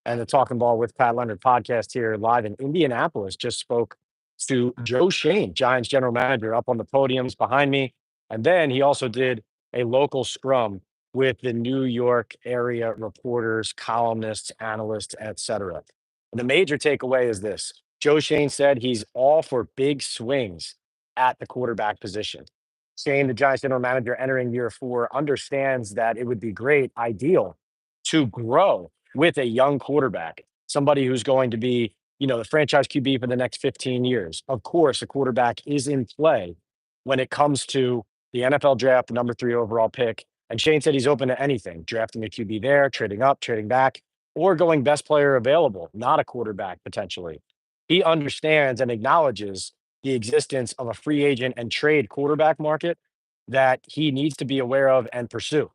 and the Talking Ball with Pat Leonard podcast here live in Indianapolis. Just spoke to Joe Schoen, Giants general manager, up on the podiums behind me. And then he also did a local scrum with the New York area reporters, columnists, analysts, etc. And the major takeaway is this: Joe Schoen said he's all for big swings at the quarterback position. Shane, the Giants general manager entering year four, understands that it would be great, ideal to grow with a young quarterback, somebody who's going to be, the franchise QB for the next 15 years. Of course, a quarterback is in play when it comes to the NFL draft, the number 3 overall pick. And Shane said he's open to anything, drafting a QB there, trading up, trading back, or going best player available, not a quarterback potentially. He understands and acknowledges the existence of a free agent and trade quarterback market that he needs to be aware of and pursue.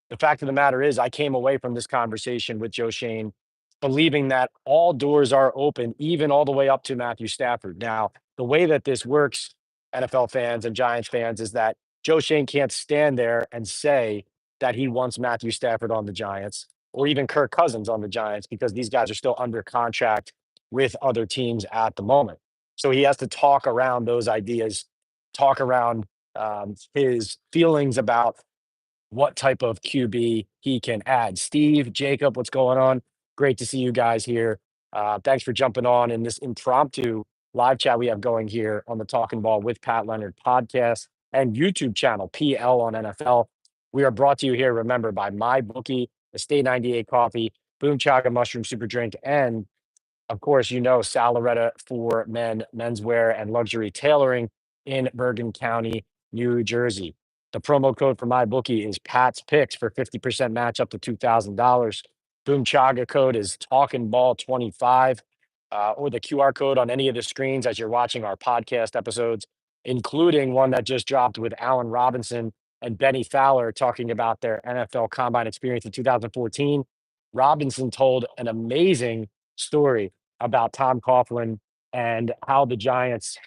The fact of the matter is, I came away from this conversation with Joe Schoen believing that all doors are open, even all the way up to Matthew Stafford. Now, the way that this works, NFL fans and Giants fans, is that Joe Schoen can't stand there and say that he wants Matthew Stafford on the Giants or even Kirk Cousins on the Giants because these guys are still under contract with other teams at the moment. So he has to talk around those ideas, talk around his feelings about what type of QB he can add. Steve, Jacob, what's going on? Great to see you guys here. Thanks for jumping on in this impromptu live chat we have going here on the Talking Ball with Pat Leonard podcast and YouTube channel, PL on NFL. We are brought to you here, remember, by MyBookie, Estate 98 Coffee, Boom Chaga Mushroom Super Drink, and of course, Sal Loretta for men, menswear, and luxury tailoring in Bergen County, New Jersey. The promo code for my bookie is Pat's Picks for 50% match up to $2,000. Boom Chaga code is Talkin' Ball 25, or the QR code on any of the screens as you're watching our podcast episodes, including one that just dropped with Allen Robinson and Benny Fowler talking about their NFL Combine experience in 2014. Robinson told an amazing story about Tom Coughlin and how the Giants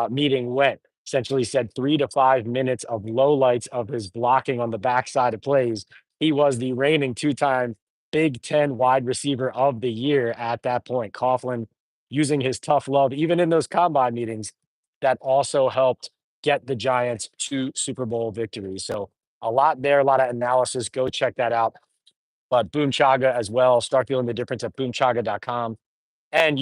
meeting went. Essentially said 3 to 5 minutes of lowlights of his blocking on the backside of plays. He was the reigning 2-time Big Ten wide receiver of the year at that point. Coughlin using his tough love, even in those combine meetings, that also helped get the Giants to Super Bowl victories. So a lot there, a lot of analysis. Go check that out. But Boom Chaga as well. Start feeling the difference at boomchaga.com. And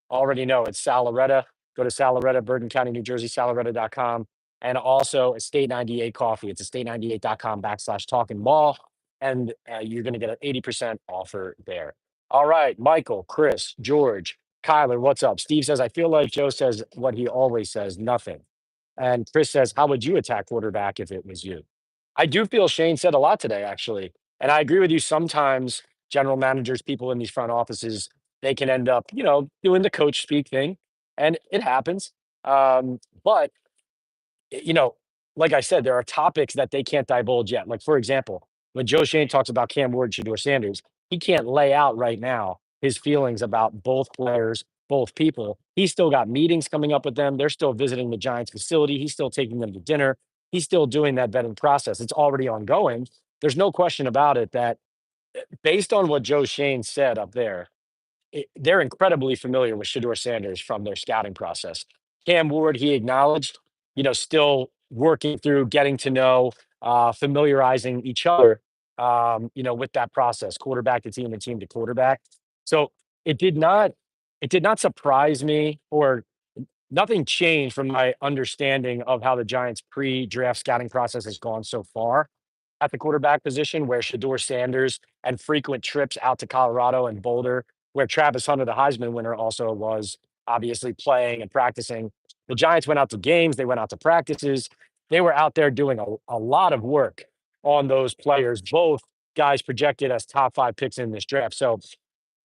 already know it's Sal Loretta. Go to Sal Loretta, Bergen County, New Jersey, saloretta.com. And also Estate 98 Coffee. It's estate98.com/talking ball. And you're going to get an 80% offer there. All right, Michael, Chris, George, Kyler, what's up? Steve says, I feel like Joe says what he always says, nothing. And Chris says, how would you attack quarterback if it was you? I do feel Shane said a lot today, actually. And I agree with you. Sometimes general managers, people in these front offices, they can end up, doing the coach speak thing. And it happens. But, you know, like I said, there are topics that they can't divulge yet. Like, for example, when Joe Shane talks about Cam Ward, Shador Sanders, he can't lay out right now his feelings about both players, both people. He's still got meetings coming up with them. They're still visiting the Giants facility. He's still taking them to dinner. He's still doing that vetting process. It's already ongoing. There's no question about it that based on what Joe Shane said up there, they're incredibly familiar with Shador Sanders from their scouting process. Cam Ward, he acknowledged, still working through getting to know, familiarizing each other, with that process, quarterback to team and team to quarterback. So it did not, it did not surprise me, or nothing changed from my understanding of how the Giants pre-draft scouting process has gone so far at the quarterback position, where Shador Sanders and frequent trips out to Colorado and Boulder, where Travis Hunter, the Heisman winner, also was obviously playing and practicing. The Giants went out to games, they went out to practices. They were out there doing a lot of work on those players, both guys projected as top 5 picks in this draft. So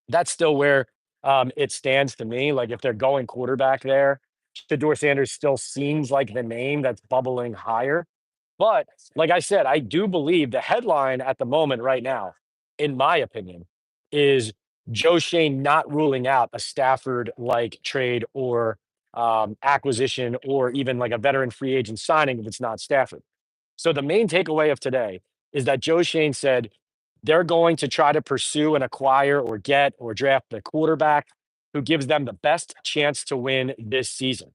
that's still where it stands to me. Like, if they're going quarterback there, Shador Sanders still seems like the name that's bubbling higher. But like I said, I do believe the headline at the moment right now, in my opinion, is Joe Shane not ruling out a Stafford-like trade or acquisition, or even like a veteran free agent signing if it's not Stafford. So the main takeaway of today is that Joe Shane said they're going to try to pursue and acquire or get or draft the quarterback who gives them the best chance to win this season.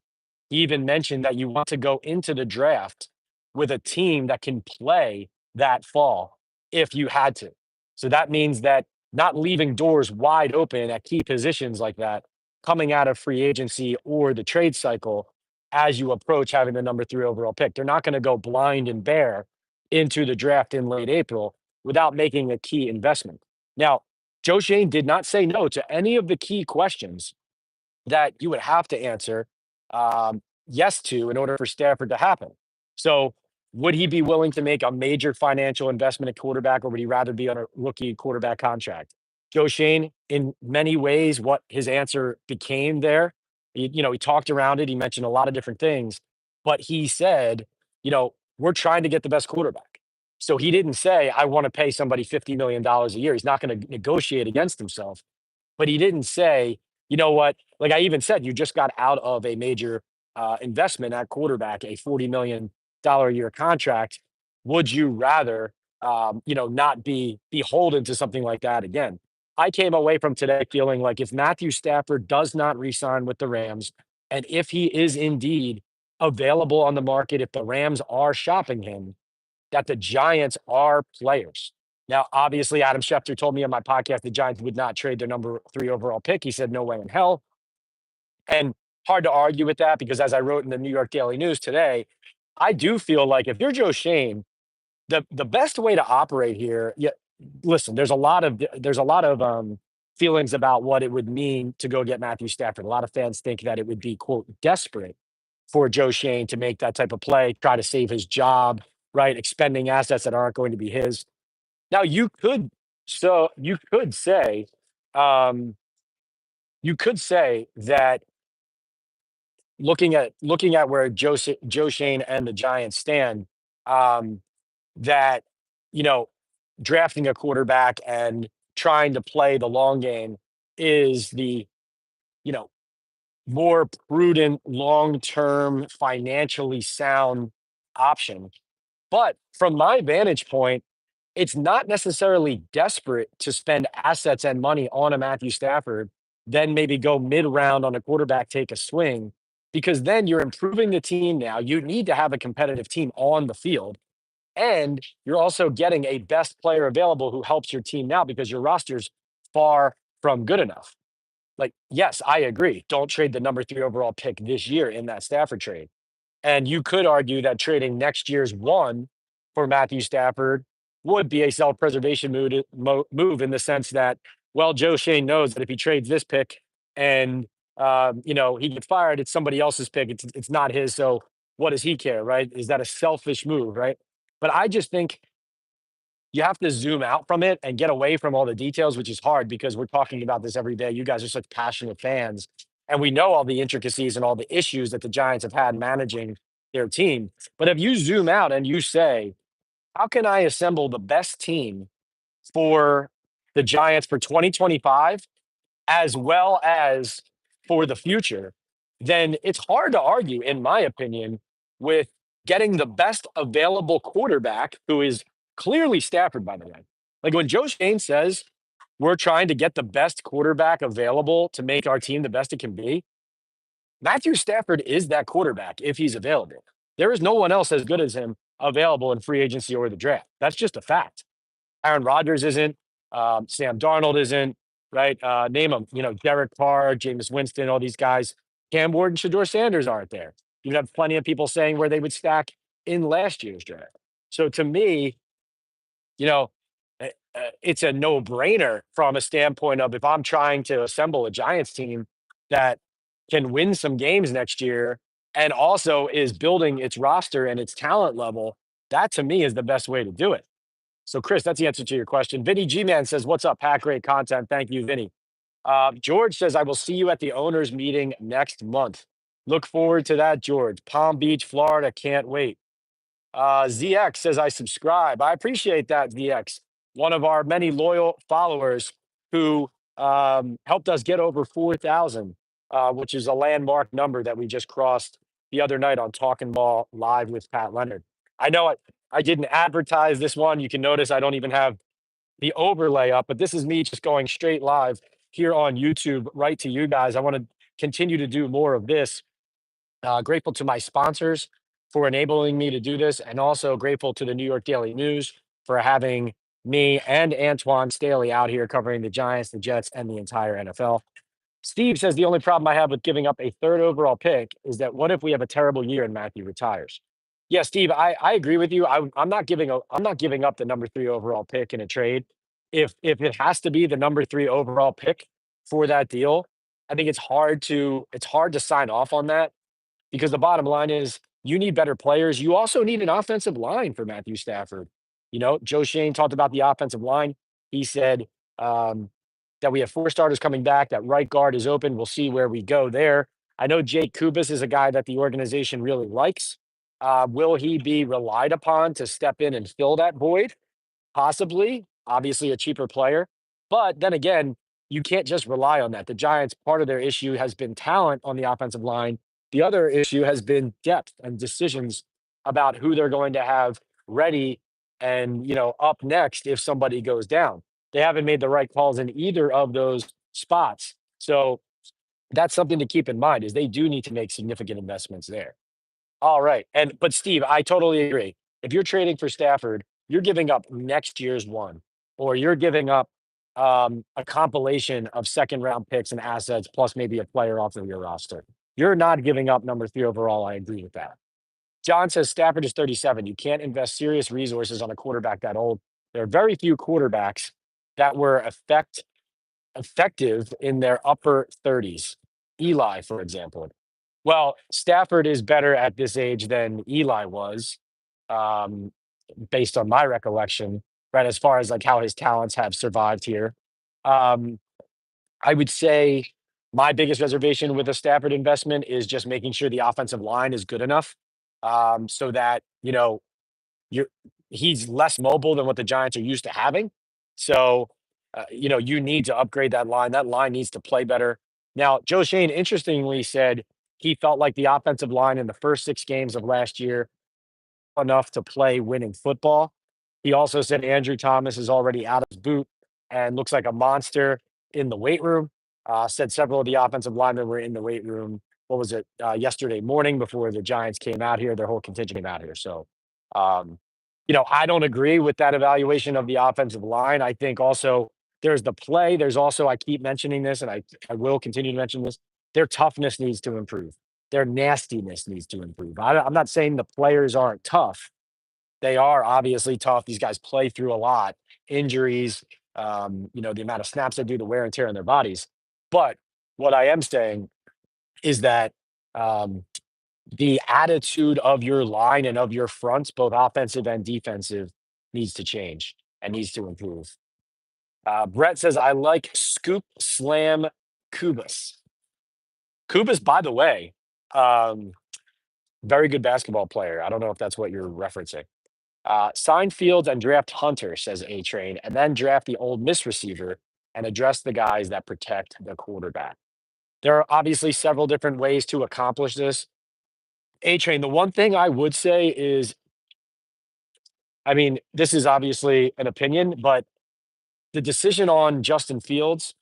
He even mentioned that you want to go into the draft with a team that can play that fall if you had to. So that means that not leaving doors wide open at key positions like that coming out of free agency or the trade cycle as you approach having the number 3 overall pick. They're not going to go blind and bare into the draft in late April without making a key investment. Now, Joe Shane did not say no to any of the key questions that you would have to answer yes to in order for Stafford to happen. So, would he be willing to make a major financial investment at quarterback, or would he rather be on a rookie quarterback contract? Joe Shane, in many ways, what his answer became there, he talked around it. He mentioned a lot of different things, but he said, we're trying to get the best quarterback. So he didn't say, I want to pay somebody $50 million a year. He's not going to negotiate against himself, but he didn't say, you know what? Like I even said, you just got out of a major investment at quarterback, a $40 million a year contract. Would you rather, not be beholden to something like that again? I came away from today feeling like if Matthew Stafford does not re-sign with the Rams, and if he is indeed available on the market, if the Rams are shopping him, that the Giants are players. Now, obviously, Adam Schefter told me on my podcast the Giants would not trade their number 3 overall pick. He said, no way in hell. And hard to argue with that because as I wrote in the New York Daily News today, I do feel like if you're Joe Shane, the best way to operate here, yeah, listen, there's a lot of feelings about what it would mean to go get Matthew Stafford. A lot of fans think that it would be quote desperate for Joe Shane to make that type of play, try to save his job, right? Expending assets that aren't going to be his. Now you could say, um, you could say that looking at where Joe Shane and the Giants stand, um, that you know drafting a quarterback and trying to play the long game is the you know more prudent, long term, financially sound option. But from my vantage point, it's not necessarily desperate to spend assets and money on a Matthew Stafford, then maybe go mid round on a quarterback, take a swing, because then you're improving the team now. You need to have a competitive team on the field. And you're also getting a best player available who helps your team now because your roster's far from good enough. Like, yes, I agree. Don't trade the number 3 overall pick this year in that Stafford trade. And you could argue that trading next year's one for Matthew Stafford would be a self-preservation move in the sense that, well, Joe Shane knows that if he trades this pick and he gets fired, it's somebody else's pick. It's not his. So what does he care, right? Is that a selfish move, right? But I just think you have to zoom out from it and get away from all the details, which is hard because we're talking about this every day. You guys are such passionate fans, and we know all the intricacies and all the issues that the Giants have had managing their team. But if you zoom out and you say, how can I assemble the best team for the Giants for 2025 as well as for the future, then it's hard to argue, in my opinion, with getting the best available quarterback, who is clearly Stafford, by the way. Like when Joe Shane says, we're trying to get the best quarterback available to make our team the best it can be, Matthew Stafford is that quarterback if he's available. There is no one else as good as him available in free agency or the draft. That's just a fact. Aaron Rodgers isn't. Sam Darnold isn't. Right? Name them. Derek Carr, Jameis Winston, all these guys. Cam Ward and Shador Sanders aren't there. You have plenty of people saying where they would stack in last year's draft. So to me, you know, it's a no-brainer from a standpoint of if I'm trying to assemble a Giants team that can win some games next year and also is building its roster and its talent level, that to me is the best way to do it. So, Chris, that's the answer to your question. Vinny G Man says, "What's up, Pat? Great content. Thank you, Vinny." George says, "I will see you at the owners' meeting next month. Look forward to that, George. Palm Beach, Florida. Can't wait." ZX says, "I subscribe." I appreciate that, ZX. One of our many loyal followers who helped us get over 4,000, which is a landmark number that we just crossed the other night on Talking Ball Live with Pat Leonard. I know I didn't advertise this one. You can notice I don't even have the overlay up, but this is me just going straight live here on YouTube right to you guys. I want to continue to do more of this. Grateful to my sponsors for enabling me to do this, and also grateful to the New York Daily News for having me and Antoine Staley out here covering the Giants, the Jets, and the entire NFL. Steve says the only problem I have with giving up a third overall pick is that what if we have a terrible year and Matthew retires? Yeah, Steve, I agree with you. I'm not giving up the number 3 overall pick in a trade. If it has to be the number 3 overall pick for that deal, I think it's hard to sign off on that because the bottom line is you need better players. You also need an offensive line for Matthew Stafford. You know, Joe Shane talked about the offensive line. He said um, that we have 4 starters coming back, that right guard is open. We'll see where we go there. I know Jake Kubis is a guy that the organization really likes. Will he be relied upon to step in and fill that void? Possibly, obviously a cheaper player. But then again, you can't just rely on that. The Giants, part of their issue has been talent on the offensive line. The other issue has been depth and decisions about who they're going to have ready and, up next if somebody goes down. They haven't made the right calls in either of those spots. So that's something to keep in mind is they do need to make significant investments there. All right. But Steve, I totally agree. If you're trading for Stafford, you're giving up next year's one, or you're giving up a compilation of second round picks and assets, plus maybe a player off of your roster. You're not giving up number 3 overall. I agree with that. John says Stafford is 37. You can't invest serious resources on a quarterback that old. There are very few quarterbacks that were effective in their upper 30s. Eli, for example. Well, Stafford is better at this age than Eli was, um, based on my recollection, right? As far as like how his talents have survived here. Um, I would say my biggest reservation with a Stafford investment is just making sure the offensive line is good enough so that, you're he's less mobile than what the Giants are used to having. So, you need to upgrade that line. That line needs to play better. Now, Joe Shane interestingly said he felt like the offensive line in the first 6 games of last year enough to play winning football. He also said Andrew Thomas is already out of his boot and looks like a monster in the weight room. Said several of the offensive linemen were in the weight room. What was it yesterday morning before the Giants came out here? Their whole contingent came out here. So, um, I don't agree with that evaluation of the offensive line. I think also there's the play. There's also I keep mentioning this, and I will continue to mention this. Their toughness needs to improve. Their nastiness needs to improve. I'm not saying the players aren't tough. They are obviously tough. These guys play through a lot, injuries, the amount of snaps they do, the wear and tear on their bodies. But what I am saying is that um, the attitude of your line and of your fronts, both offensive and defensive, needs to change and needs to improve. Brett says, I like Scoop Slam Kubus. Kubus, by the way, um, very good basketball player. I don't know if that's what you're referencing. Sign Fields and draft Hunter, says A Train, and then draft the old miss receiver and address the guys that protect the quarterback. There are obviously several different ways to accomplish this. A Train, the one thing I would say is, I mean, this is obviously an opinion, but the decision on Justin Fields,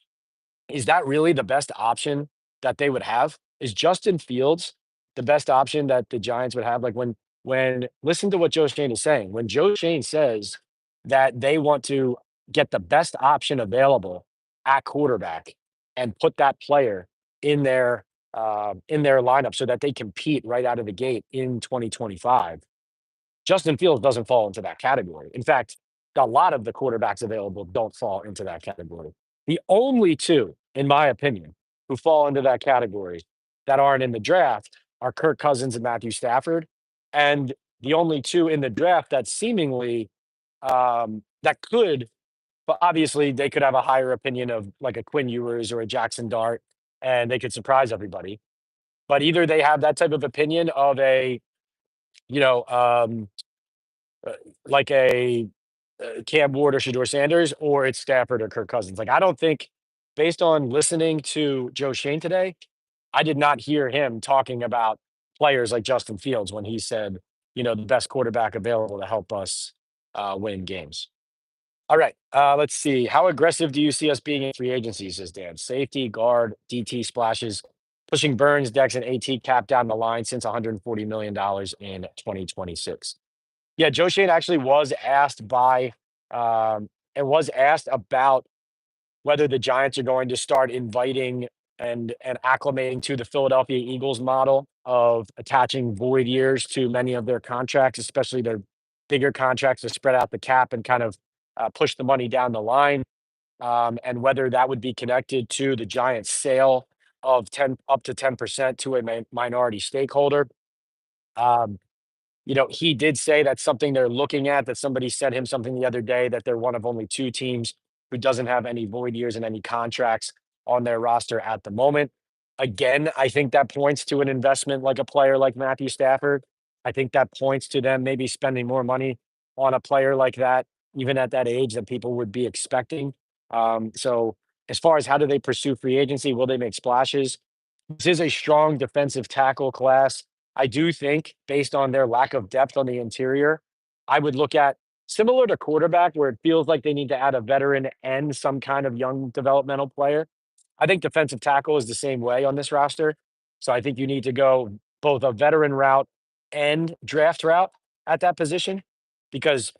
is that really the best option that they would have? Is Justin Fields the best option that the Giants would have? Like when listen to what Joe Shane is saying. When Joe Shane says that they want to get the best option available at quarterback and put that player in their lineup so that they compete right out of the gate in 2025. Justin Fields doesn't fall into that category. In fact, a lot of the quarterbacks available don't fall into that category. The only 2, in my opinion, who fall into that category that aren't in the draft are Kirk Cousins and Matthew Stafford. And the only 2 in the draft that seemingly that could, but obviously they could have a higher opinion of like a Quinn Ewers or a Jackson Dart, and they could surprise everybody. But either they have that type of opinion of a, you know, uh, like a Cam Ward or Shador Sanders, or it's Stafford or Kirk Cousins. Like, I don't think, based on listening to Joe Shane today, I did not hear him talking about players like Justin Fields when he said, the best quarterback available to help us win games. All right. Let's see. How aggressive do you see us being in free agency, says Dan? Safety, guard, DT splashes, pushing Burns, Dex, and AT cap down the line since $140 million in 2026. Yeah, Joe Shane actually was asked by and was asked about whether the Giants are going to start inviting and acclimating to the Philadelphia Eagles model of attaching void years to many of their contracts, especially their bigger contracts to spread out the cap and kind of push the money down the line, and whether that would be connected to the Giants' sale of 10 up to 10% to a minority stakeholder. Um, he did say that's something they're looking at, that somebody sent him something the other day that they're one of only two teams who doesn't have any void years and any contracts on their roster at the moment. Again, I think that points to an investment like a player like Matthew Stafford. I think that points to them maybe spending more money on a player like that, even at that age, than people would be expecting. So, as far as how do they pursue free agency, will they make splashes? This is a strong defensive tackle class. I do think, based on their lack of depth on the interior, I would look at similar to quarterback, where it feels like they need to add a veteran and some kind of young developmental player. I think defensive tackle is the same way on this roster. So I think you need to go both a veteran route and draft route at that position because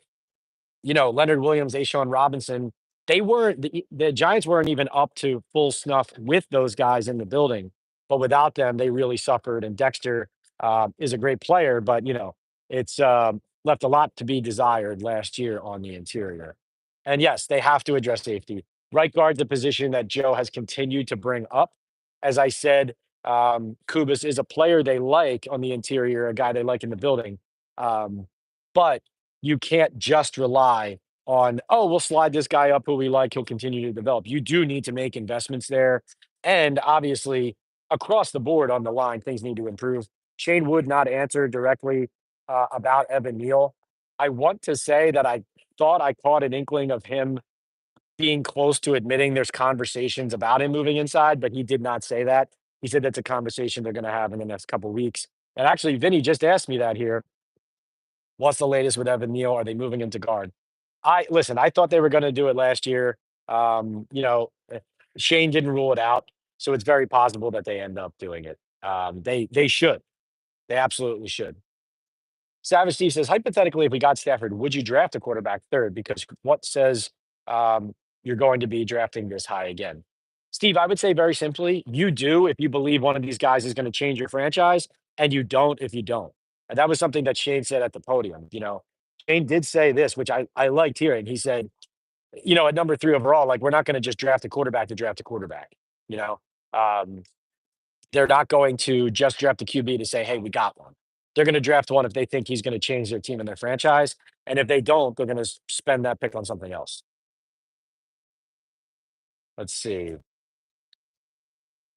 Leonard Williams, Ashawn Robinson, the Giants weren't even up to full snuff with those guys in the building. But without them, they really suffered. And Dexter is a great player, but it's left a lot to be desired last year on the interior. And yes, they have to address safety. Right guard's the position that Joe has continued to bring up. As I said, Kubis is a player they like on the interior, a guy they like in the building. But you can't just rely on, oh, we'll slide this guy up who we like, he'll continue to develop. You do need to make investments there. And obviously, across the board on the line, things need to improve. Shane would not answer directly about Evan Neal. I want to say that I thought I caught an inkling of him being close to admitting there's conversations about him moving inside, but he did not say that. He said that's a conversation they're going to have in the next couple weeks. And actually, Vinny just asked me that here. What's the latest with Evan Neal? Are they moving him to guard? I listen. I thought they were going to do it last year. Shane didn't rule it out, so it's very possible that they end up doing it. They should. They absolutely should. Savage Steve says, hypothetically, if we got Stafford, would you draft a quarterback third? Because what says you're going to be drafting this high again? Steve, I would say very simply, you do if you believe one of these guys is going to change your franchise, and you don't if you don't. And that was something that Shane said at the podium. Shane did say this, which I liked hearing. He said, at number three overall, like we're not going to just draft a quarterback to draft a quarterback. You know, um, they're not going to just draft a QB to say, hey, we got one. They're going to draft one if they think he's going to change their team and their franchise. And if they don't, they're going to spend that pick on something else. Let's see.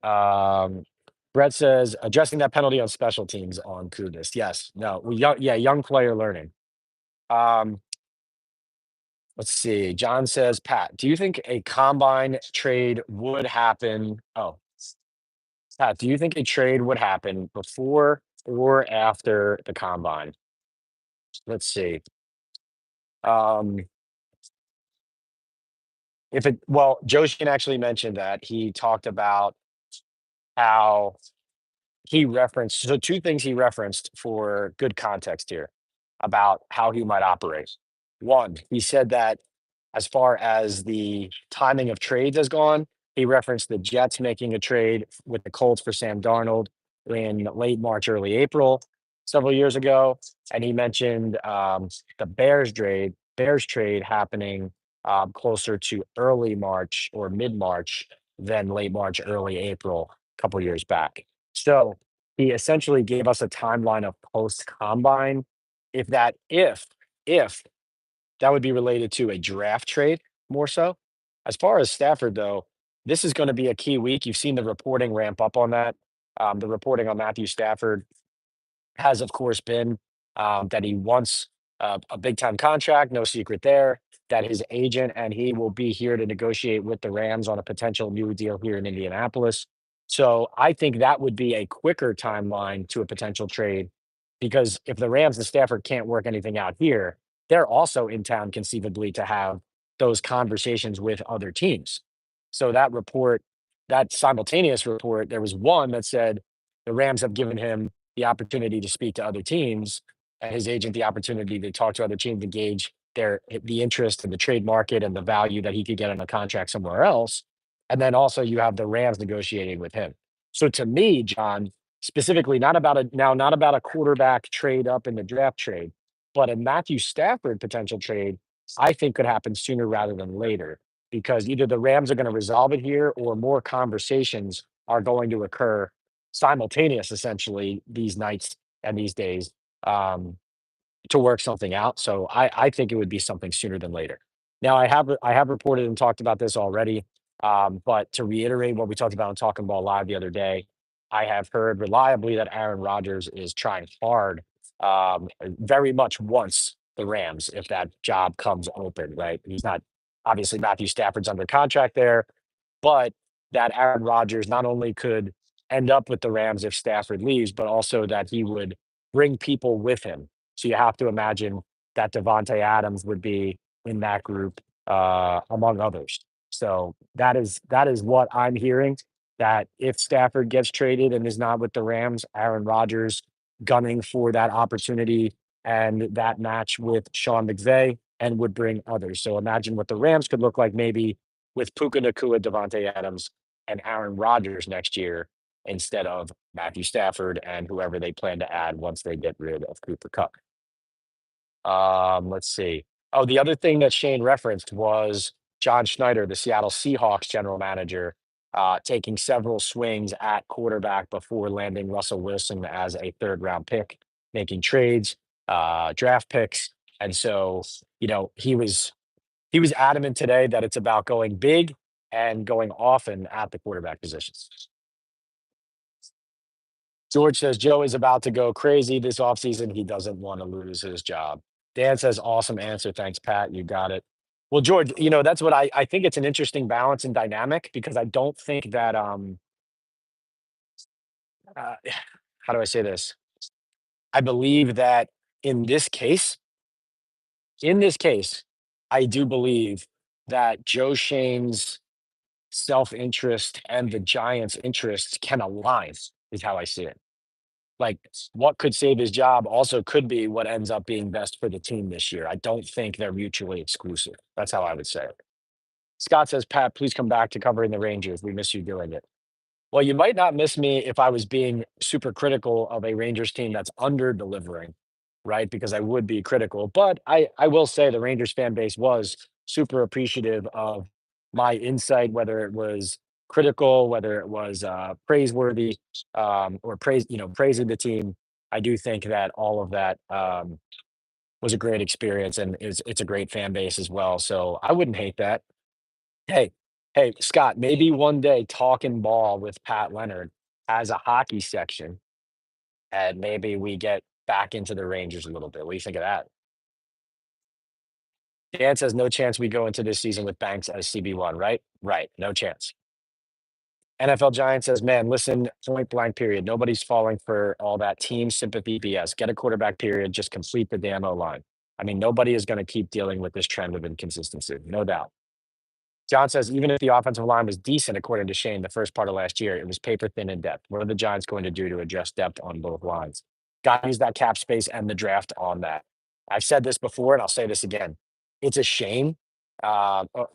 Um, Brett says addressing that penalty on special teams on Kudus. Yes. No. Young player learning. Um, let's see. John says, Pat, do you think a combine trade would happen? Oh, Pat, do you think a trade would happen before or after the combine? Let's see. Um, Joe Shane actually mentioned that he talked about how he referenced so two things he referenced for good context here about how he might operate. One, he said that as far as the timing of trades has gone, he referenced the Jets making a trade with the Colts for Sam Darnold in late March, early April, several years ago, and he mentioned the Bears trade happening closer to early March or mid March than late March, early April, a couple years back. So he essentially gave us a timeline of post combine. If that would be related to a draft trade more so. As far as Stafford, though, this is going to be a key week. You've seen the reporting ramp up on that. The reporting on Matthew Stafford has, of course, been that he wants a big time contract, no secret there, that his agent and he will be here to negotiate with the Rams on a potential new deal here in Indianapolis. So I think that would be a quicker timeline to a potential trade because if the Rams and Stafford can't work anything out here, they're also in town conceivably to have those conversations with other teams. So that report, that simultaneous report, there was one that said the Rams have given him the opportunity to speak to other teams, and his agent the opportunity to talk to other teams to gauge the interest in the trade market and the value that he could get on a contract somewhere else. And then also you have the Rams negotiating with him. So to me, John, specifically not about a quarterback trade up in the draft trade, but a Matthew Stafford potential trade, I think could happen sooner rather than later because either the Rams are going to resolve it here or more conversations are going to occur simultaneous, essentially, these nights and these days um, to work something out. So I think it would be something sooner than later. Now I have reported and talked about this already, but to reiterate what we talked about on Talking Ball Live the other day, I have heard reliably that Aaron Rodgers is trying hard, very much wants the Rams if that job comes open. Right, he's not obviously Matthew Stafford's under contract there, but that Aaron Rodgers not only could end up with the Rams if Stafford leaves, but also that he would bring people with him. So you have to imagine that Devontae Adams would be in that group, among others. So that is what I'm hearing. That if Stafford gets traded and is not with the Rams, Aaron Rodgers gunning for that opportunity and that match with Sean McVay and would bring others. So imagine what the Rams could look like maybe with Puka Nakua, Devontae Adams, and Aaron Rodgers next year instead of Matthew Stafford and whoever they plan to add once they get rid of Cooper Cup. Let's see. Oh, the other thing that Shane referenced was John Schneider, the Seattle Seahawks general manager, taking several swings at quarterback before landing Russell Wilson as a third round pick, making trades, draft picks. And so, he was adamant today that it's about going big and going often at the quarterback positions. George says Joe is about to go crazy this offseason. He doesn't want to lose his job. Dan says, awesome answer. Thanks, Pat. You got it. Well, George, that's what I think it's an interesting balance and dynamic because I don't think that uh, how do I say this? I believe that in this case, in this case, I do believe that Joe Shane's self-interest and the Giants' interests can align, is how I see it. Like what could save his job also could be what ends up being best for the team this year. I don't think they're mutually exclusive. That's how I would say it. Scott says, Pat, please come back to covering the Rangers. We miss you doing it. Well, you might not miss me if I was being super critical of a Rangers team that's under delivering, right? Because I would be critical. But I will say the Rangers fan base was super appreciative of my insight, whether it was critical, whether it was praiseworthy, or praising the team. I do think that all of that was a great experience and it's a great fan base as well. So I wouldn't hate that. Hey, hey, Scott, maybe one day talking ball with Pat Leonard as a hockey section, and maybe we get back into the Rangers a little bit. What do you think of that? Dan says no chance we go into this season with Banks as CB1, right? Right, no chance. NFL Giant says, man, listen, point blank period. Nobody's falling for all that team sympathy BS. Get a quarterback period. Just complete the damn O line. I mean, nobody is going to keep dealing with this trend of inconsistency, no doubt. John says, even if the offensive line was decent, according to Shane, the first part of last year, it was paper thin in depth. What are the Giants going to do to address depth on both lines? Got to use that cap space and the draft on that. I've said this before, and I'll say this again. It's a shame.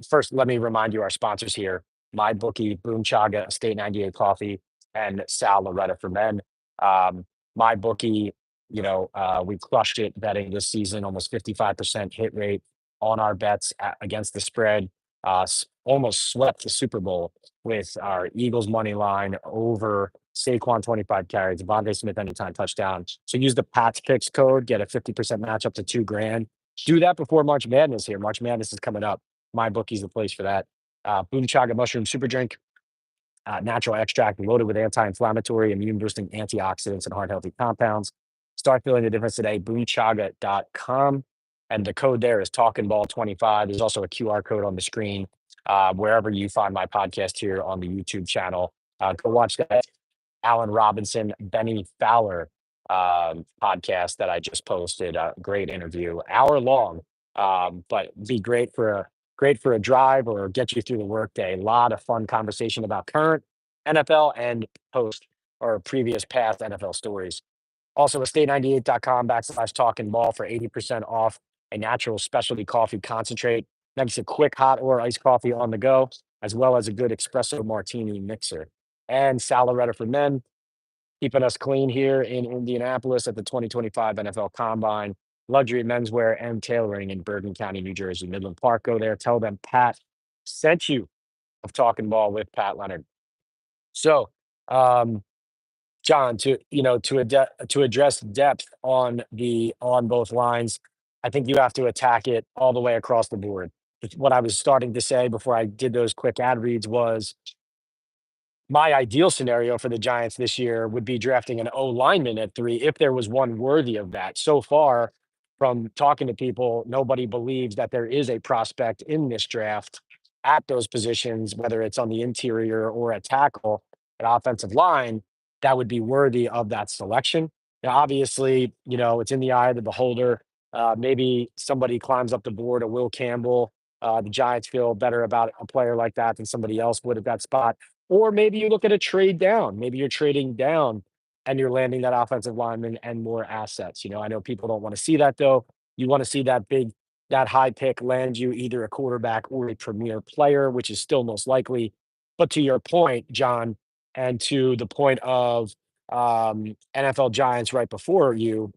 First, let me remind you our sponsors here: My Bookie, Boom Chaga, Estate 98 Coffee, and Sal Loretta for Men. My Bookie, we crushed it betting this season, almost 55% hit rate on our bets against the spread, almost swept the Super Bowl with our Eagles money line over Saquon 25 carries, Devontae Smith anytime touchdown. So use the Pats picks code, get a 50% match up to 2 grand. Do that before March Madness here. March Madness is coming up. My bookie's the place for that. Boom Chaga Mushroom Super Drink, natural extract loaded with anti-inflammatory, immune boosting antioxidants and heart healthy compounds. Start feeling the difference today. Boomchaga.com. And the code there is Talking Ball 25. There's also a QR code on the screen wherever you find my podcast here on the YouTube channel. Go watch that Allen Robinson, Benny Fowler podcast that I just posted. A great interview, hour long, but be great for great for a drive or get you through the workday. A lot of fun conversation about current NFL and post or previous past NFL stories. Also, estate98.com /talking ball for 80% off a natural specialty coffee concentrate. Makes a quick hot or iced coffee on the go, as well as a good espresso martini mixer. And Salaretta for men, keeping us clean here in Indianapolis at the 2025 NFL Combine. Luxury menswear and tailoring in Bergen County, New Jersey, Midland Park. Go there. Tell them Pat sent you of Talking Ball with Pat Leonard. So, um, John, to address depth on both lines, I think you have to attack it all the way across the board. What I was starting to say before I did those quick ad reads was my ideal scenario for the Giants this year would be drafting an O lineman at 3 if there was one worthy of that. So far, from talking to people, nobody believes that there is a prospect in this draft at those positions, whether it's on the interior or at tackle, an offensive line, that would be worthy of that selection. Now, obviously, it's in the eye of the beholder. Maybe somebody climbs up the board, a Will Campbell. The Giants feel better about a player like that than somebody else would at that spot, or maybe you look at a trade down. Maybe you're trading down and you're landing that offensive lineman and more assets. I know people don't want to see that though. You want to see that high pick land you either a quarterback or a premier player, which is still most likely. But to your point, John, and to the point of NFL Giants right before you,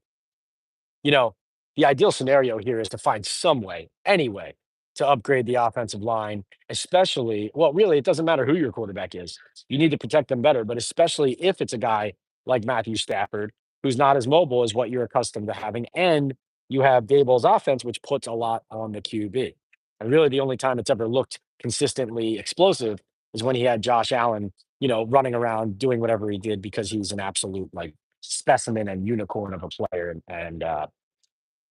you know, the ideal scenario here is to find some way, any way, to upgrade the offensive line, especially, well, really, it doesn't matter who your quarterback is. You need to protect them better, but especially if it's a guy like Matthew Stafford, who's not as mobile as what you're accustomed to having. And you have Dable's offense, which puts a lot on the QB. And really, the only time it's ever looked consistently explosive is when he had Josh Allen, running around doing whatever he did because he's an absolute like specimen and unicorn of a player. And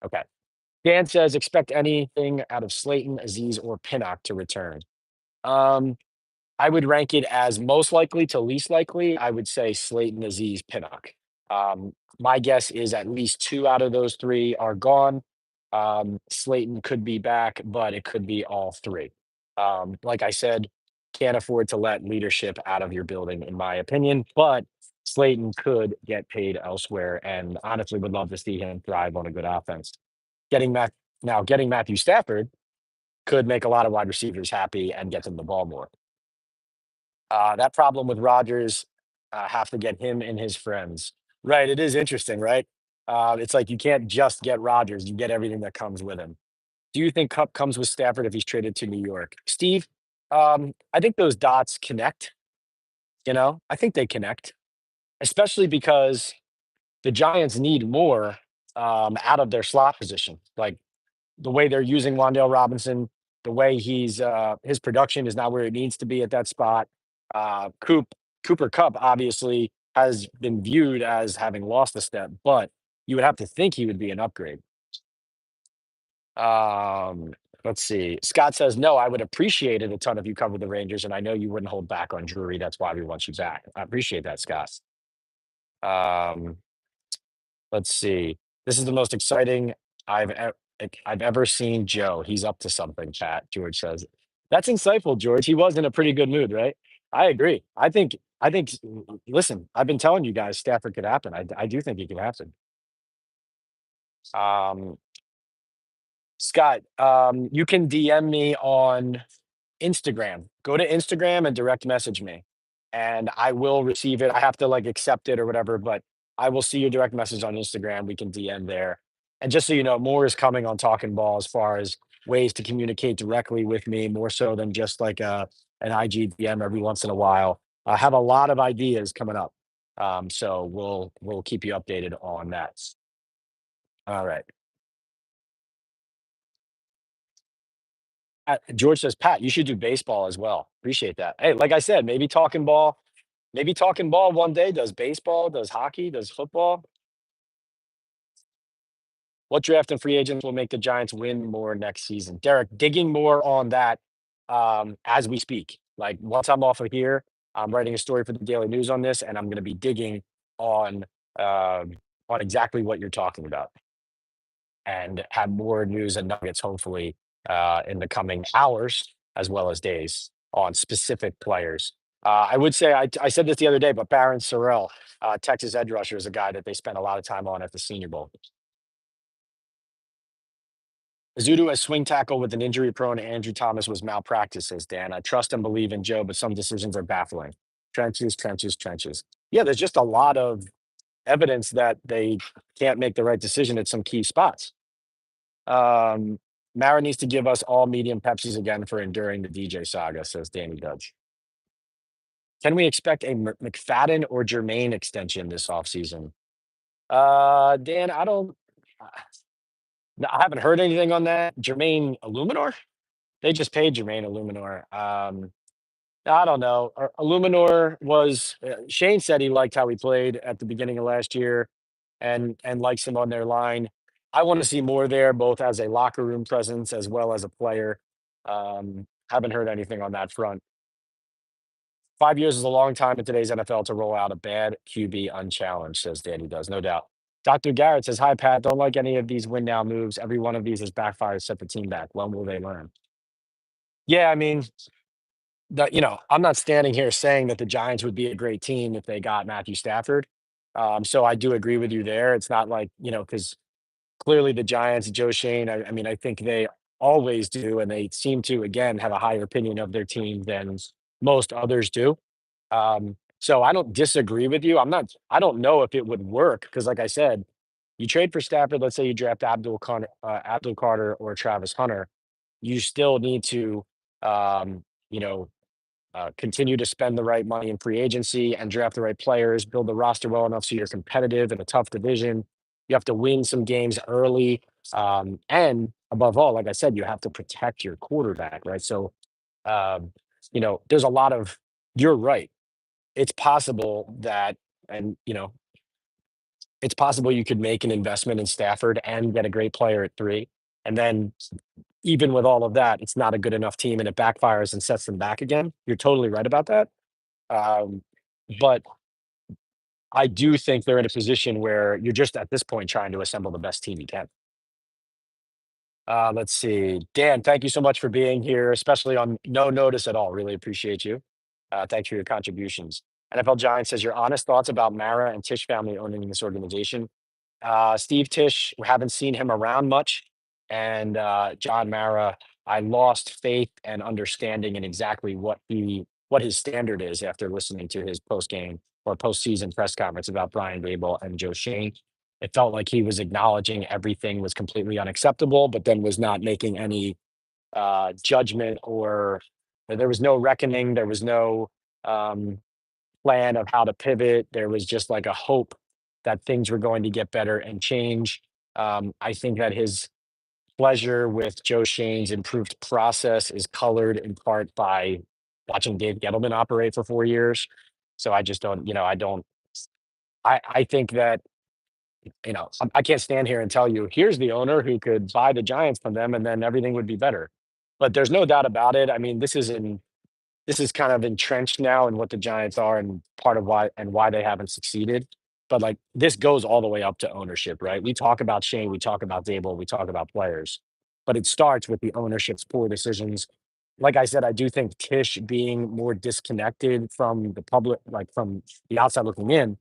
okay. Dan says, expect anything out of Slayton, Aziz, or Pinnock to return. Um, I would rank it as most likely to least likely. I would say Slayton, Aziz, Pinnock. My guess is at least two out of those three are gone. Slayton could be back, but it could be all three. Like I said, can't afford to let leadership out of your building, in my opinion, but Slayton could get paid elsewhere and honestly would love to see him thrive on a good offense. Getting Matthew Stafford could make a lot of wide receivers happy and get them the ball more. That problem with Rodgers, have to get him and his friends. Right, it is interesting, right? It's like you can't just get Rodgers, you get everything that comes with him. Do you think Cup comes with Stafford if he's traded to New York? Steve, I think those dots connect, I think they connect, especially because the Giants need more out of their slot position. Like the way they're using Wandale Robinson, the way his production is not where it needs to be at that spot. Cooper Cup obviously has been viewed as having lost a step, but you would have to think he would be an upgrade. Um, let's see. Scott says, no, I would appreciate it a ton if you covered the Rangers, and I know you wouldn't hold back on Drury. That's why we want you back. I appreciate that, Scott. Um, let's see. This is the most exciting I've ever seen Joe. He's up to something, chat. George says. That's insightful, George. He was in a pretty good mood, right? I agree. I think listen, I've been telling you guys Stafford could happen. I do think it could happen. Um, Scott, you can DM me on Instagram. Go to Instagram and direct message me, and I will receive it. I have to like accept it or whatever, but I will see your direct message on Instagram. We can DM there. And just so you know, more is coming on Talking Ball as far as ways to communicate directly with me, more so than just like an IG DM every once in a while. I have a lot of ideas coming up. So we'll keep you updated on that. All right. George says, Pat, you should do baseball as well. Appreciate that. Hey, like I said, maybe talking ball one day does baseball, does hockey, does football. What draft and free agents will make the Giants win more next season? Derek, digging more on that as we speak. Like once I'm off of here, I'm writing a story for the Daily News on this, and I'm going to be digging on um, on exactly what you're talking about, and have more news and nuggets hopefully in the coming hours as well as days on specific players. I would say I said this the other day, but Baron Sorrell, Texas edge rusher, is a guy that they spent a lot of time on at the Senior Bowl. Zudu as swing tackle with an injury prone Andrew Thomas was malpractice, says Dan. I trust and believe in Joe, but some decisions are baffling. Trenches, trenches, trenches. Yeah, there's just a lot of evidence that they can't make the right decision at some key spots. Um, Mara needs to give us all medium Pepsis again for enduring the DJ saga, says Danny Dudge. Can we expect a McFadden or Jermaine extension this offseason? Dan, I haven't heard anything on that. Jermaine Illuminor? They just paid Jermaine Illuminor. I don't know. Illuminor was Shane said he liked how he played at the beginning of last year, and likes him on their line. I want to see more there, both as a locker room presence as well as a player. Haven't heard anything on that front. 5 years is a long time in today's NFL to roll out a bad QB unchallenged, says Danny does, no doubt. Dr. Garrett says, hi, Pat. Don't like any of these win now moves. Every one of these has backfired, set the team back. When will they learn? Yeah, I mean, I'm not standing here saying that the Giants would be a great team if they got Matthew Stafford. So I do agree with you there. It's not like, because clearly the Giants, Joe Shane, I mean, I think they always do, and they seem to, again, have a higher opinion of their team than most others do. So I don't disagree with you. I don't know if it would work because, like I said, you trade for Stafford, let's say you draft Abdul Carter or Travis Hunter, you still need to, um, you know, continue to spend the right money in free agency and draft the right players, build the roster well enough so you're competitive in a tough division. You have to win some games early. And above all, like I said, you have to protect your quarterback, right? So, um, there's a lot of, you're right. It's possible that, and, it's possible you could make an investment in Stafford and get a great player at three. And then even with all of that, it's not a good enough team and it backfires and sets them back again. You're totally right about that. Um, but I do think they're in a position where you're just at this point trying to assemble the best team you can. Let's see. Dan, thank you so much for being here, especially on no notice at all. Really appreciate you. Thanks for your contributions. NFL Giant says your honest thoughts about Mara and Tish family owning this organization. Steve Tisch, we haven't seen him around much. And John Mara, I lost faith and understanding in exactly what his standard is after listening to his post game or postseason press conference about Brian Dable and Joe Shane. It felt like he was acknowledging everything was completely unacceptable, but then was not making any judgment, or there was no reckoning. There was no um, plan of how to pivot. There was just like a hope that things were going to get better and change. I think that his pleasure with Joe Shane's improved process is colored in part by watching Dave Gettleman operate for 4 years. So I just don't, I don't, I think that, I can't stand here and tell you, here's the owner who could buy the Giants from them and then everything would be better. But there's no doubt about it. I mean, this is kind of entrenched now in what the Giants are and part of why they haven't succeeded. But like this goes all the way up to ownership, right? We talk about Shane, we talk about Dable, we talk about players, but it starts with the ownership's poor decisions. Like I said, I do think Tish being more disconnected from the public, like from the outside looking in,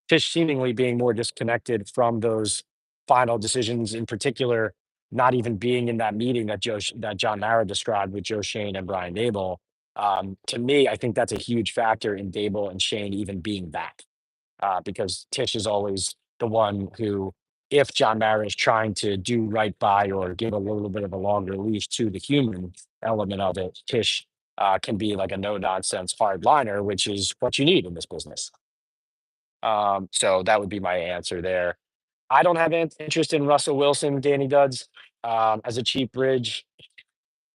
Tish seemingly being more disconnected from those final decisions, in particular, not even being in that meeting that John Mara described with Joe Shane and Brian Dable. To me, I think that's a huge factor in Dable and Shane even being back, because Tish is always the one who, if John Mara is trying to do right by or give a little bit of a longer leash to the human element of it, Tish can be like a no nonsense hard liner, which is what you need in this business. So that would be my answer there. I don't have interest in Russell Wilson, Danny Duds, as a cheap bridge.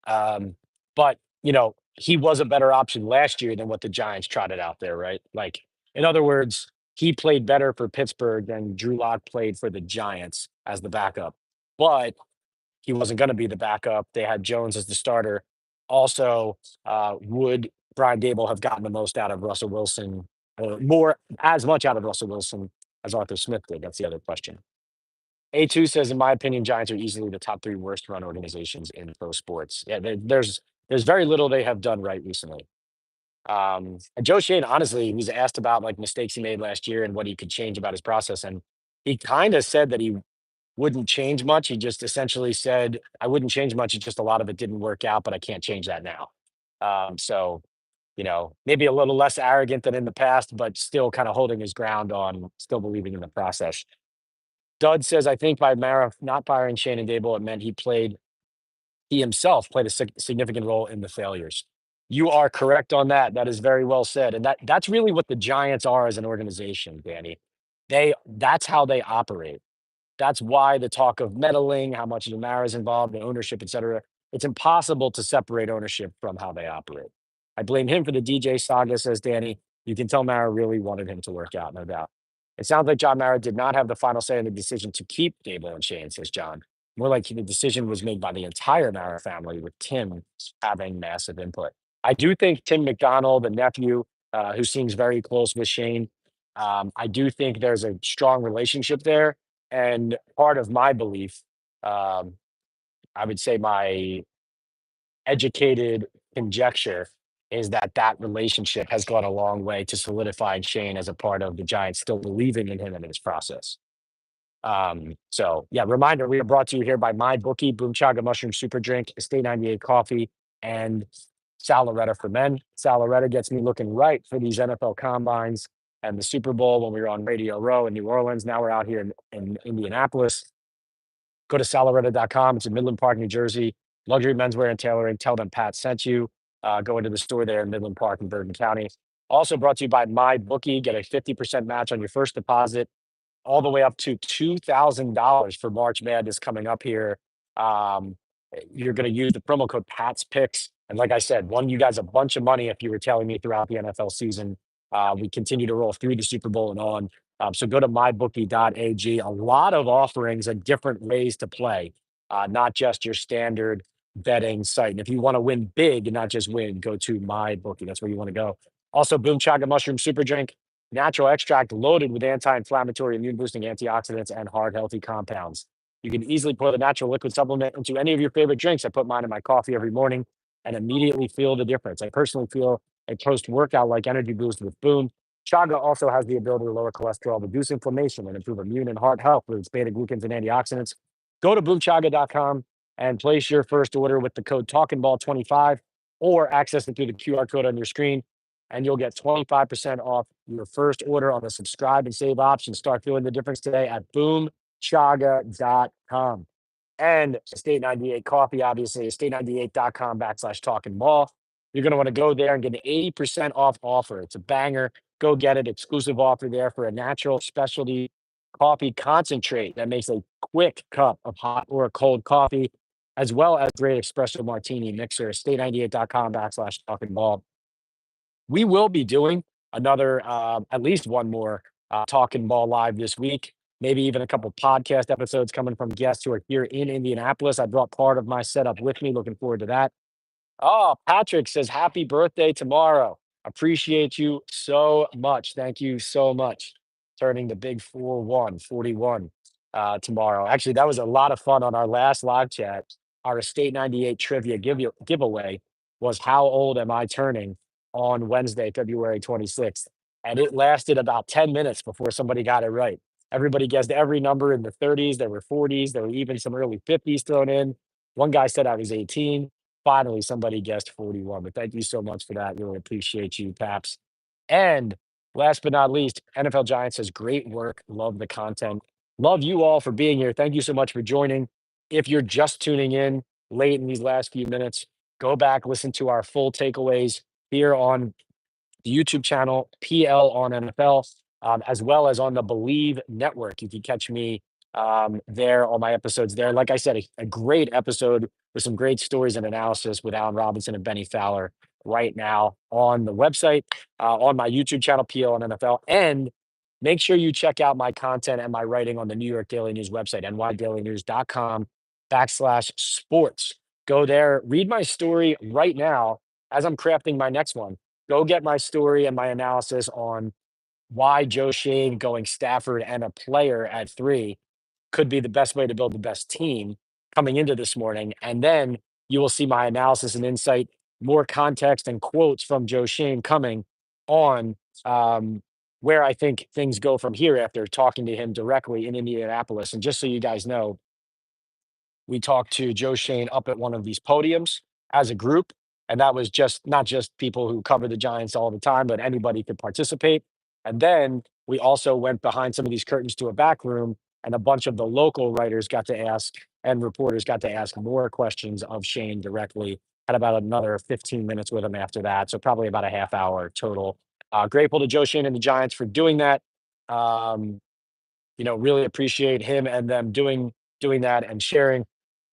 But he was a better option last year than what the Giants trotted out there, right? Like, in other words, he played better for Pittsburgh than Drew Lock played for the Giants as the backup. But he wasn't going to be the backup. They had Jones as the starter. Also, would Brian Dable have gotten the most out of Russell Wilson, or more, as much out of Russell Wilson as Arthur Smith did? That's the other question. A2 says, in my opinion, Giants are easily the top three worst run organizations in pro sports. Yeah, there's very little they have done right recently. And Joe Shane, honestly, he was asked about like mistakes he made last year and what he could change about his process, and he kind of said that he wouldn't change much. He just essentially said, "I wouldn't change much. It's just a lot of it didn't work out, but I can't change that now." So maybe a little less arrogant than in the past, but still kind of holding his ground on still believing in the process. Dud says, I think by Mara not firing Shane and Dable, it meant he himself played a significant role in the failures. You are correct on that. That is very well said. And that's really what the Giants are as an organization, Danny. That's how they operate. That's why the talk of meddling, how much Lamar is involved, the ownership, et cetera. It's impossible to separate ownership from how they operate. I blame him for the DJ saga, says Danny. You can tell Mara really wanted him to work out, no doubt. It sounds like John Mara did not have the final say in the decision to keep Dable and Shane, says John. More like the decision was made by the entire Mara family, with Tim having massive input. I do think Tim McDonald, the nephew, who seems very close with Shane, I do think there's a strong relationship there. And part of my belief, um, I would say my educated conjecture is that that relationship has gone a long way to solidifying Shane as a part of the Giants still believing in him and his process. So yeah, reminder, we are brought to you here by my bookie, Boom Chaga Mushroom Super Drink, Estate 98 Coffee, and Sal Loretta for men. Sal Loretta gets me looking right for these NFL combines and the Super Bowl when we were on Radio Row in New Orleans. Now we're out here in Indianapolis. Go to saloretta.com. It's in Midland Park, New Jersey. Luxury menswear and tailoring. Tell them Pat sent you. Go into the store there in Midland Park in Bergen County. Also brought to you by my bookie. Get a 50% match on your first deposit, all the way up to $2,000 for March Madness coming up here. Um, you're going to use the promo code Pat's Picks. And like I said, won you guys a bunch of money if you were telling me throughout the NFL season. We continue to roll through the Super Bowl and on. So go to mybookie.ag. A lot of offerings and different ways to play, not just your standard betting site. And if you want to win big and not just win, go to MyBookie. That's where you want to go. Also, Boom Chaga Mushroom Super Drink, natural extract loaded with anti-inflammatory, immune-boosting antioxidants and hard, healthy compounds. You can easily pour the natural liquid supplement into any of your favorite drinks. I put mine in my coffee every morning and immediately feel the difference. I personally feel a post-workout like energy boost with Boom. Chaga also has the ability to lower cholesterol, reduce inflammation, and improve immune and heart health with its beta-glucans and antioxidants. Go to boomchaga.com and place your first order with the code TalkinBall25 or access it through the QR code on your screen, and you'll get 25% off your first order on the subscribe and save option. Start feeling the difference today at boomchaga.com. And Estate 98 Coffee, obviously, estate98.com/talking ball. You're going to want to go there and get an 80% off offer. It's a banger. Go get it. Exclusive offer there for a natural specialty coffee concentrate that makes a quick cup of hot or cold coffee, as well as great espresso martini mixer. Estate98.com/talking ball. We will be doing another, at least one more Talking Ball Live this week. Maybe even a couple podcast episodes coming from guests who are here in Indianapolis. I brought part of my setup with me. Looking forward to that. Oh, Patrick says, happy birthday tomorrow. Appreciate you so much. Thank you so much. Turning the big 41 tomorrow. Actually, that was a lot of fun on our last live chat. Our Estate 98 trivia giveaway was how old am I turning on Wednesday, February 26th. And it lasted about 10 minutes before somebody got it right. Everybody guessed every number in the 30s. There were 40s. There were even some early 50s thrown in. One guy said I was 18. Finally, somebody guessed 41, but thank you so much for that. Really appreciate you, Paps. And last but not least, NFL Giants says great work. Love the content. Love you all for being here. Thank you so much for joining. If you're just tuning in late in these last few minutes, go back, listen to our full takeaways here on the YouTube channel, PL on NFL, as well as on the Believe Network. You can catch me there, all my episodes there. Like I said, a great episode with some great stories and analysis with Alan Robinson and Benny Fowler right now on the website, on my YouTube channel, PL on NFL. And make sure you check out my content and my writing on the New York Daily News website, nydailynews.com/sports. Go there, read my story right now as I'm crafting my next one. Go get my story and my analysis on why Joe Shane going Stafford and a player at 3 could be the best way to build the best team coming into this morning. And then you will see my analysis and insight, more context and quotes from Joe Shane coming on where I think things go from here after talking to him directly in Indianapolis. And just so you guys know, we talked to Joe Shane up at one of these podiums as a group. And that was just not just people who cover the Giants all the time, but anybody could participate. And then we also went behind some of these curtains to a back room, and a bunch of the local writers got to ask and reporters got to ask more questions of Shane directly. Had about another 15 minutes with him after that. So probably about a half hour total. Grateful to Joe Shane and the Giants for doing that. Um, really appreciate him and them doing that and sharing.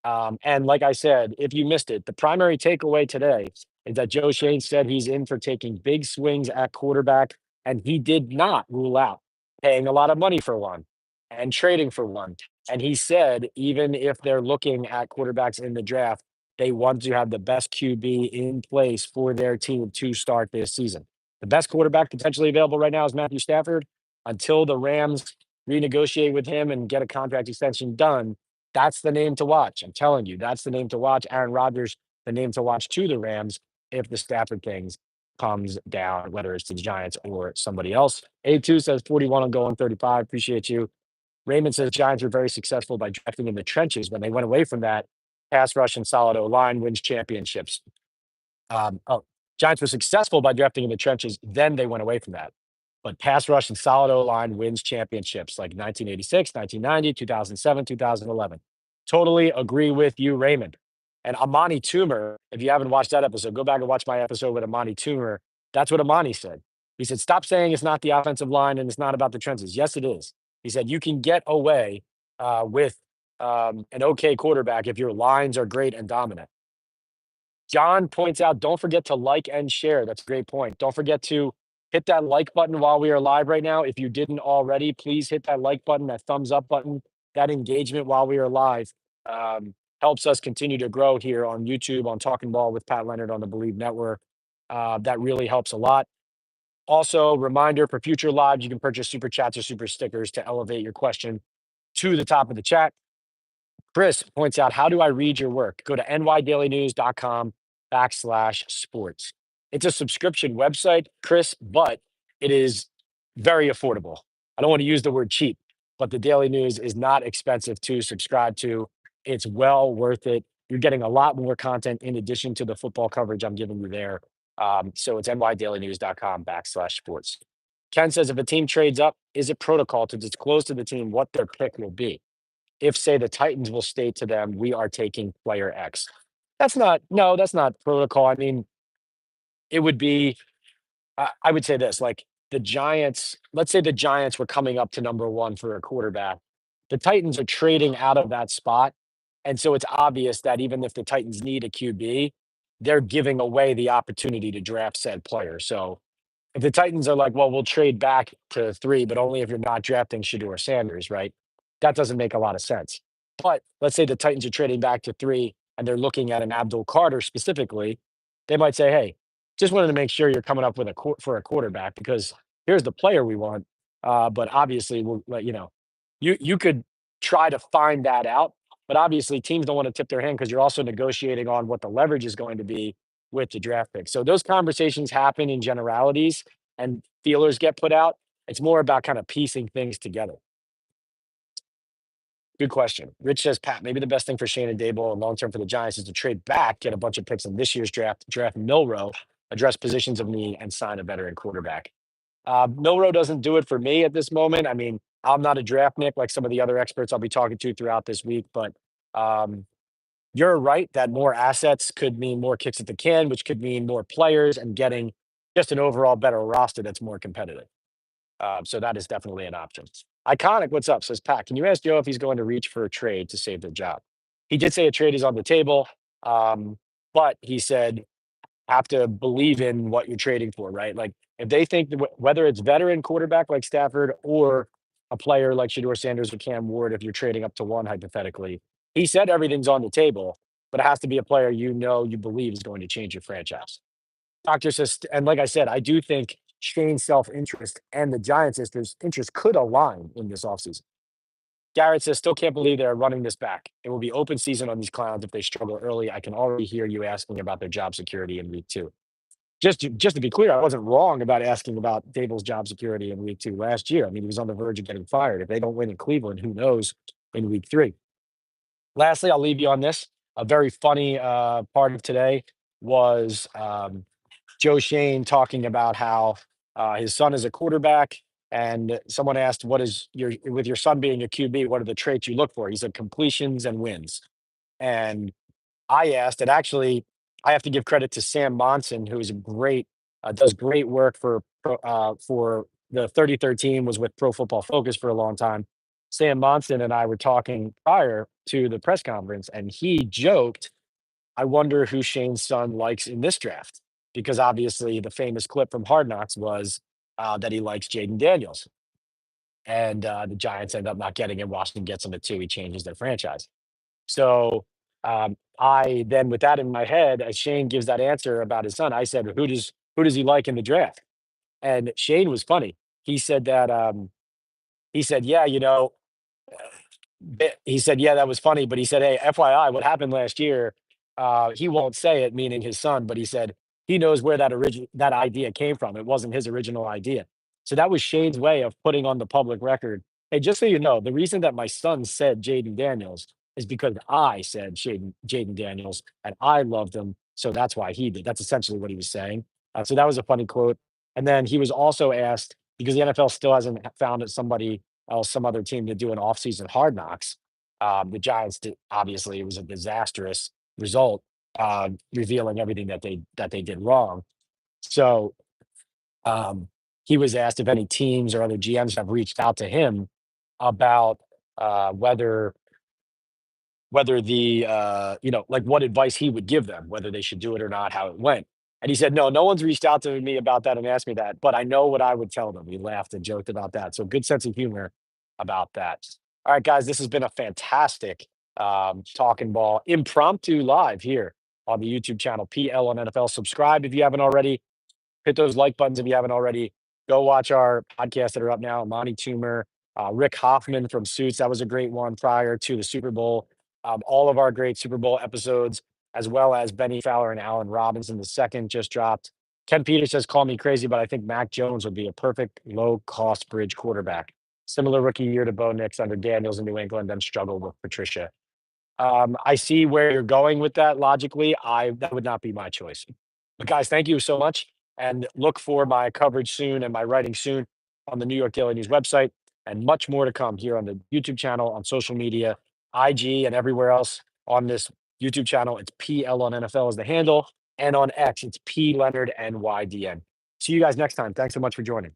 And like I said, if you missed it, the primary takeaway today is that Joe Shane said he's in for taking big swings at quarterback, and he did not rule out paying a lot of money for one and trading for one. And he said even if they're looking at quarterbacks in the draft, they want to have the best QB in place for their team to start this season. The best quarterback potentially available right now is Matthew Stafford. Until the Rams renegotiate with him and get a contract extension done, that's the name to watch. I'm telling you, that's the name to watch. Aaron Rodgers, the name to watch to the Rams if the Stafford things comes down, whether it's the Giants or somebody else. A2 says 41 on going 35. Appreciate you. Raymond says Giants were very successful by drafting in the trenches. When they went away from that, pass rush and solid O line wins championships. Giants were successful by drafting in the trenches. Then they went away from that. But pass rush and solid O line wins championships like 1986, 1990, 2007, 2011. Totally agree with you, Raymond. And Amani Toomer, if you haven't watched that episode, go back and watch my episode with Amani Toomer. That's what Amani said. He said, stop saying it's not the offensive line and it's not about the trenches. Yes, it is. He said, you can get away with an okay quarterback if your lines are great and dominant. John points out, don't forget to like and share. That's a great point. Don't forget to hit that like button while we are live right now. If you didn't already, please hit that like button, that thumbs up button, that engagement while we are live. Helps us continue to grow here on YouTube, on Talking Ball with Pat Leonard on the Believe Network. That really helps a lot. Also, reminder for future lives, you can purchase super chats or super stickers to elevate your question to the top of the chat. Chris points out, how do I read your work? Go to nydailynews.com/sports. It's a subscription website, Chris, but it is very affordable. I don't want to use the word cheap, but the Daily News is not expensive to subscribe to. It's well worth it. You're getting a lot more content in addition to the football coverage I'm giving you there. So it's nydailynews.com/sports. Ken says, if a team trades up, is it protocol to disclose to the team what their pick will be? If, say, the Titans will state to them, we are taking player X. That's not protocol. I mean, it would be, I would say this, like the Giants, let's say the Giants were coming up to number one for a quarterback. The Titans are trading out of that spot. And so it's obvious that even if the Titans need a QB, they're giving away the opportunity to draft said player. So if the Titans are like, well, we'll trade back to three, but only if you're not drafting Shador Sanders, right? That doesn't make a lot of sense. But let's say the Titans are trading back to three and they're looking at an Abdul Carter specifically. They might say, hey, just wanted to make sure you're coming up with for a quarterback because here's the player we want. But obviously, we'll let you could try to find that out. But obviously, teams don't want to tip their hand because you're also negotiating on what the leverage is going to be with the draft pick. So those conversations happen in generalities and feelers get put out. It's more about kind of piecing things together. Good question. Rich says, Pat, maybe the best thing for Shane and Dable and long term for the Giants is to trade back, get a bunch of picks in this year's draft Milrow, address positions of need, and sign a veteran quarterback. Milrow doesn't do it for me at this moment. I mean, I'm not a draft Nick like some of the other experts I'll be talking to throughout this week, but you're right that more assets could mean more kicks at the can, which could mean more players and getting just an overall better roster that's more competitive. So that is definitely an option. Iconic, what's up? Says Pat, can you ask Joe if he's going to reach for a trade to save their job? He did say a trade is on the table, but he said have to believe in what you're trading for, right? Like if they think whether it's veteran quarterback like Stafford or a player like Shador Sanders or Cam Ward, if you're trading up to one hypothetically, he said everything's on the table, but it has to be a player you believe is going to change your franchise. Doctor says, and like I said, I do think Shane's self-interest and the Giants' interest could align in this offseason. Garrett says, still can't believe they're running this back. It will be open season on these clowns if they struggle early. I can already hear you asking about their job security in week two. Just to be clear, I wasn't wrong about asking about Dable's job security in week two last year. I mean, he was on the verge of getting fired. If they don't win in Cleveland, who knows in week three? Lastly, I'll leave you on this. A very funny part of today was Joe Shane talking about how his son is a quarterback, and someone asked, "What is your with your son being a QB? What are the traits you look for?" He said, "Completions and wins." And I asked, and actually, I have to give credit to Sam Monson, who is a great does great work for the 33rd team. Was with Pro Football Focus for a long time. Sam Monson and I were talking prior to the press conference, and he joked, "I wonder who Shane's son likes in this draft," because obviously the famous clip from Hard Knocks was that he likes Jaden Daniels, and the Giants end up not getting him. Washington gets him at two. He changes their franchise. So I then, with that in my head, as Shane gives that answer about his son, I said, "Who does he like in the draft?" And Shane was funny. He said that he said, "Yeah, he said, "Yeah, that was funny," but he said, "Hey, FYI, what happened last year, he won't say it," meaning his son, but he said he knows where that idea came from. It wasn't his original idea. So that was Shane's way of putting on the public record, "Hey, just so you know, the reason that my son said Jaden Daniels is because I said Jaden Daniels, and I loved him, so that's why he did." That's essentially what he was saying. So that was a funny quote. And then he was also asked, because the NFL still hasn't found somebody else, some other team to do an offseason hard knocks. The Giants did, obviously, it was a disastrous result, revealing everything that they did wrong. So um, he was asked if any teams or other GMs have reached out to him about whether the like what advice he would give them, whether they should do it or not, how it went. And he said, "No, no one's reached out to me about that and asked me that, but I know what I would tell them." We laughed and joked about that. So good sense of humor about that. All right, guys, this has been a fantastic talking ball impromptu live here on the YouTube channel PL on NFL. Subscribe if you haven't already. Hit those like buttons if you haven't already. Go watch our podcasts that are up now. Monty Toomer, Rick Hoffman from Suits. That was a great one prior to the Super Bowl. All of our great Super Bowl episodes, as well as Benny Fowler and Allen Robinson, the second just dropped. Ken Peters says, "Call me crazy, but I think Mac Jones would be a perfect low cost bridge quarterback. Similar rookie year to Bo Nix under Daniels in New England, then struggled with Patricia." I see where you're going with that logically. That would not be my choice. But guys, thank you so much, and look for my coverage soon and my writing soon on the New York Daily News website, and much more to come here on the YouTube channel, on social media, IG, and everywhere else on this YouTube channel. It's PL on NFL is the handle, and on X, it's P Leonard NYDN. See you guys next time. Thanks so much for joining.